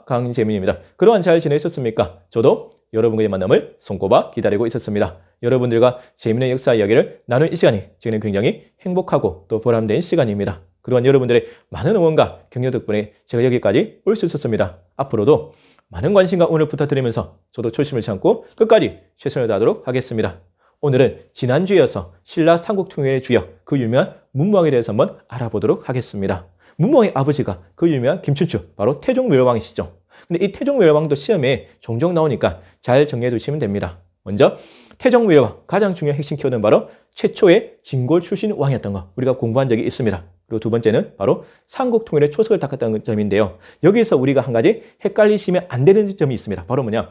강재민입니다. 그동안 잘 지내셨습니까? 저도 여러분과의 만남을 손꼽아 기다리고 있었습니다. 여러분들과 재미있는 역사 이야기를 나눈 이 시간이 저는 굉장히 행복하고 또 보람된 시간입니다. 그동안 여러분들의 많은 응원과 격려 덕분에 제가 여기까지 올 수 있었습니다. 앞으로도 많은 관심과 응원을 부탁드리면서 저도 초심을 참고 끝까지 최선을 다하도록 하겠습니다. 오늘은 지난주에 이어서 신라 삼국통일의 주역 그 유명한 문무왕에 대해서 한번 알아보도록 하겠습니다. 문무왕의 아버지가 그 유명한 김춘추, 바로 태종묘왕이시죠. 근데 이 태종묘왕도 시험에 종종 나오니까 잘 정리해 두시면 됩니다. 먼저 태종묘왕 가장 중요한 핵심 키워드는 바로 최초의 진골 출신 왕이었던 거 우리가 공부한 적이 있습니다. 그리고 두 번째는 바로 삼국통일의 초석을 닦았다는 점인데요. 여기서 우리가 한 가지 헷갈리시면 안 되는 점이 있습니다. 바로 뭐냐?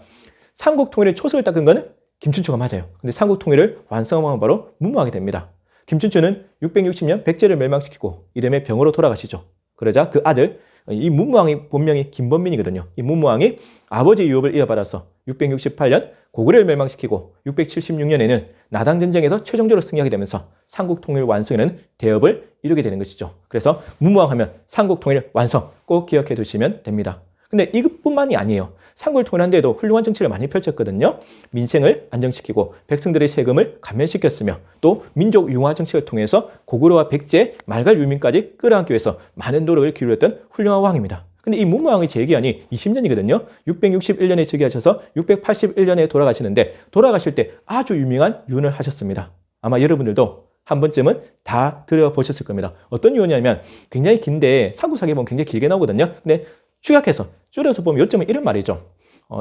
삼국통일의 초석을 닦은 거는 김춘추가 맞아요. 근데 삼국통일을 완성한 왕은 바로 문무왕이 됩니다. 김춘추는 660년 백제를 멸망시키고 이듬해 병으로 돌아가시죠. 그러자 그 아들, 이 문무왕이 본명이 김범민이거든요. 이 문무왕이 아버지 유업을 이어받아서 668년 고구려를 멸망시키고 676년에는 나당전쟁에서 최종적으로 승리하게 되면서 삼국통일 완성에는 대업을 이루게 되는 것이죠. 그래서 문무왕 하면 삼국통일 완성 꼭 기억해 두시면 됩니다. 근데 이것뿐만이 아니에요. 삼국통일한 데에도 훌륭한 정치를 많이 펼쳤거든요. 민생을 안정시키고 백성들의 세금을 감면시켰으며 또 민족 융화 정책을 통해서 고구려와 백제, 말갈 유민까지 끌어안기 위해서 많은 노력을 기울였던 훌륭한 왕입니다. 근데 이 문무왕의 재기한이 20년이거든요. 661년에 즉위하셔서 681년에 돌아가시는데 돌아가실 때 아주 유명한 유언을 하셨습니다. 아마 여러분들도 한 번쯤은 다 들어보셨을 겁니다. 어떤 유언이냐면 굉장히 긴데 삼국사기에 보면 굉장히 길게 나오거든요. 근데 축약해서 줄여서 보면 요점은 이런 말이죠.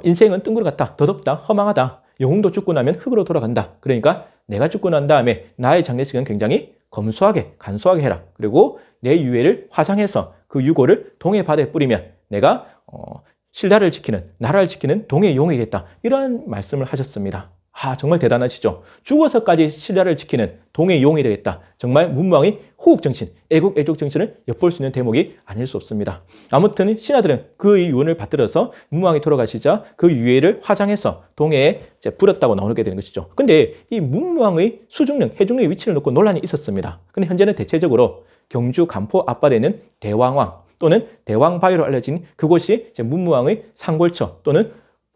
인생은 뜬구름 같다, 더덥다, 허망하다. 영웅도 죽고 나면 흙으로 돌아간다. 그러니까 내가 죽고 난 다음에 나의 장례식은 굉장히 검소하게, 간소하게 해라. 그리고 내 유해를 화장해서 그 유골을 동해 바다에 뿌리면 내가 신라를 지키는, 나라를 지키는 동해 용이 되겠다. 이런 말씀을 하셨습니다. 정말 대단하시죠. 죽어서까지 신라를 지키는 동해 용이 되겠다. 정말 문무왕의 호국정신, 애국, 애족 정신을 엿볼 수 있는 대목이 아닐 수 없습니다. 아무튼 신하들은 그 유언을 받들어서 문무왕이 돌아가시자 그 유해를 화장해서 동해에 뿌렸다고 나오게 되는 것이죠. 근데 이 문무왕의 수중령, 해중령의 위치를 놓고 논란이 있었습니다. 근데 현재는 대체적으로 경주 간포 앞바다에 있는 대왕왕 또는 대왕바위로 알려진 그곳이 문무왕의 상골처 또는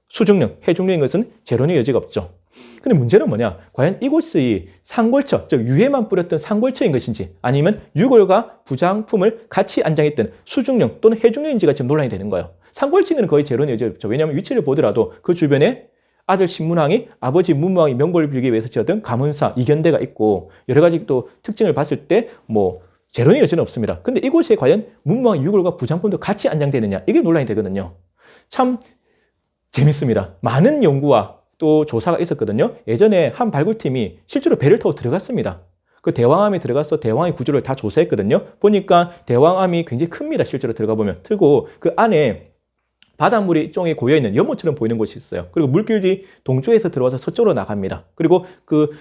수중령, 해중령인 것은 재론의 여지가 없죠. 근데 문제는 뭐냐? 과연 이곳이 상골처, 즉 유해만 뿌렸던 상골처인 것인지 아니면 유골과 부장품을 같이 안장했던 수중령 또는 해중령인지가 지금 논란이 되는 거예요. 상골처는 거의 재론의 여지가 없죠. 왜냐하면 위치를 보더라도 그 주변에 아들 신문왕이 아버지 문무왕이 명복을 빌기 위해서 지었던 가문사, 이견대가 있고 여러 가지 또 특징을 봤을 때 재론의 여지는 없습니다. 근데 이곳에 과연 문무왕의 유골과 부장품도 같이 안장되느냐? 이게 논란이 되거든요. 참 재밌습니다. 많은 연구와 또 조사가 있었거든요. 예전에 한 발굴팀이 실제로 배를 타고 들어갔습니다. 그 대왕암에 들어가서 대왕의 구조를 다 조사했거든요. 보니까 대왕암이 굉장히 큽니다. 실제로 들어가 보면. 그리고 그 안에 바닷물이 일종의 고여있는 연못처럼 보이는 곳이 있어요. 그리고 물길이 동쪽에서 들어와서 서쪽으로 나갑니다. 그리고 그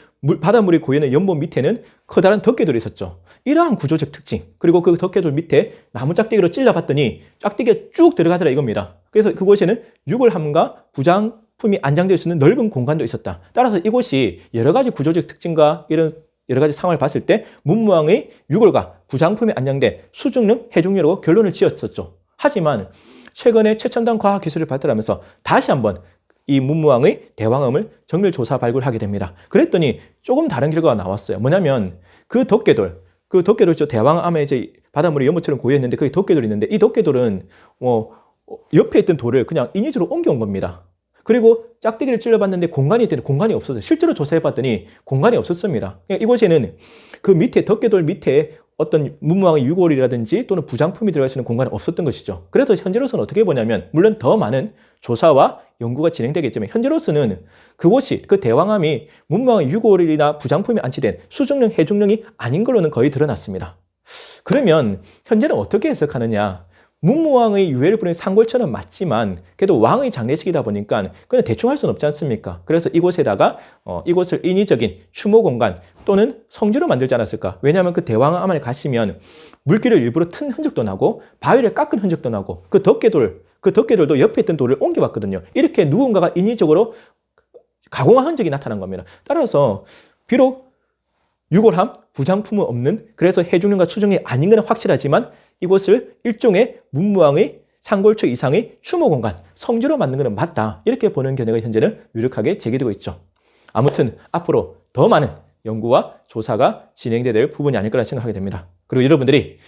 바닷물이 고여있는 연못 밑에는 커다란 덮개돌이 있었죠. 이러한 구조적 특징, 그리고 그 덮개돌 밑에 나무 짝대기로 찔러봤더니 짝대기가 쭉 들어가더라 이겁니다. 그래서 그곳에는 유골함과 부장품이 안장될 수 있는 넓은 공간도 있었다. 따라서 이곳이 여러 가지 구조적 특징과 이런 여러 가지 상황을 봤을 때 문무왕의 유골과 부장품이 안장된 수중령, 해중령이라고 결론을 지었었죠. 하지만 최근에 최첨단 과학기술을 발달하면서 다시 한번 이 문무왕의 대왕암을 정밀 조사 발굴하게 됩니다. 그랬더니 조금 다른 결과가 나왔어요. 뭐냐면 그 덮개돌 있죠. 대왕암에 이제 바닷물이 연못처럼 고여있는데 거기 덮개돌이 있는데 이 덮개돌은 옆에 있던 돌을 그냥 인위적으로 옮겨온 겁니다. 그리고 짝대기를 찔러봤는데 공간이 없었어요. 실제로 조사해봤더니 공간이 없었습니다. 그러니까 이곳에는 그 밑에 덮개돌 밑에 어떤 문무왕의 유골이라든지 또는 부장품이 들어갈 수 있는 공간이 없었던 것이죠. 그래서 현재로서는 어떻게 보냐면 물론 더 많은 조사와 연구가 진행되겠지만 현재로서는 그곳이 그 대왕암이 문무왕의 유골이나 부장품이 안치된 수중령, 해중령이 아닌 걸로는 거의 드러났습니다. 그러면 현재는 어떻게 해석하느냐? 문무왕의 유해를 부린 상골처는 맞지만 그래도 왕의 장례식이다 보니까 그냥 대충 할 수는 없지 않습니까? 그래서 이곳에다가 이곳을 인위적인 추모 공간 또는 성지로 만들지 않았을까? 왜냐하면 그 대왕암 안에 가시면 물길을 일부러 튼 흔적도 나고 바위를 깎은 흔적도 나고 그 덮개돌도 옆에 있던 돌을 옮겨봤거든요. 이렇게 누군가가 인위적으로 가공한 흔적이 나타난 겁니다. 따라서 비록 유골함, 부장품은 없는 그래서 해중령과 수중령이 아닌 건 확실하지만 이곳을 일종의 문무왕의 상골초 이상의 추모 공간, 성지로 만든 것은 맞다. 이렇게 보는 견해가 현재는 유력하게 제기되고 있죠. 아무튼 앞으로 더 많은 연구와 조사가 진행될 부분이 아닐 거라 생각하게 됩니다. 그리고 여러분들이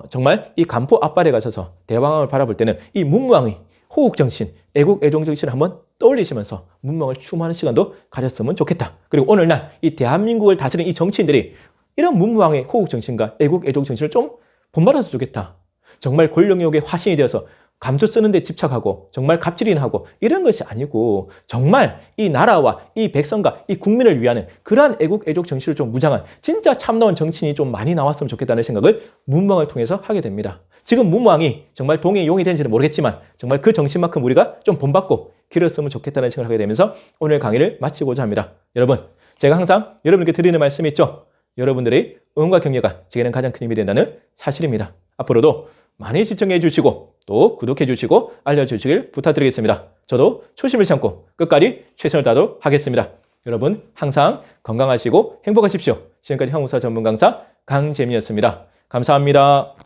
정말 이 간포 앞발에 가셔서 대왕을 바라볼 때는 이 문무왕의 호국정신, 애국 애종정신을 한번 떠올리시면서 문무왕을 추모하는 시간도 가졌으면 좋겠다. 그리고 오늘날 이 대한민국을 다스리는 이 정치인들이 이런 문무왕의 호국정신과 애국 애종정신을 좀 본받아서 좋겠다. 정말 권력욕의 화신이 되어서 감투 쓰는 데 집착하고 정말 갑질이나하고 이런 것이 아니고 정말 이 나라와 이 백성과 이 국민을 위하는 그러한 애국 애족 정신을 좀 무장한 진짜 참나온 정치인이 좀 많이 나왔으면 좋겠다는 생각을 문무왕을 통해서 하게 됩니다. 지금 문무왕이 정말 동의 용이 되는지는 모르겠지만 정말 그 정신만큼 우리가 좀 본받고 기렸으면 좋겠다는 생각을 하게 되면서 오늘 강의를 마치고자 합니다. 여러분, 제가 항상 여러분께 드리는 말씀이 있죠. 여러분들의 응원과 격려가 제게는 가장 큰 힘이 된다는 사실입니다. 앞으로도 많이 시청해 주시고 또 구독해 주시고 알려주시길 부탁드리겠습니다. 저도 초심을 참고 끝까지 최선을 다하도록 하겠습니다. 여러분 항상 건강하시고 행복하십시오. 지금까지 한국사 전문 강사 강재민이었습니다. 감사합니다.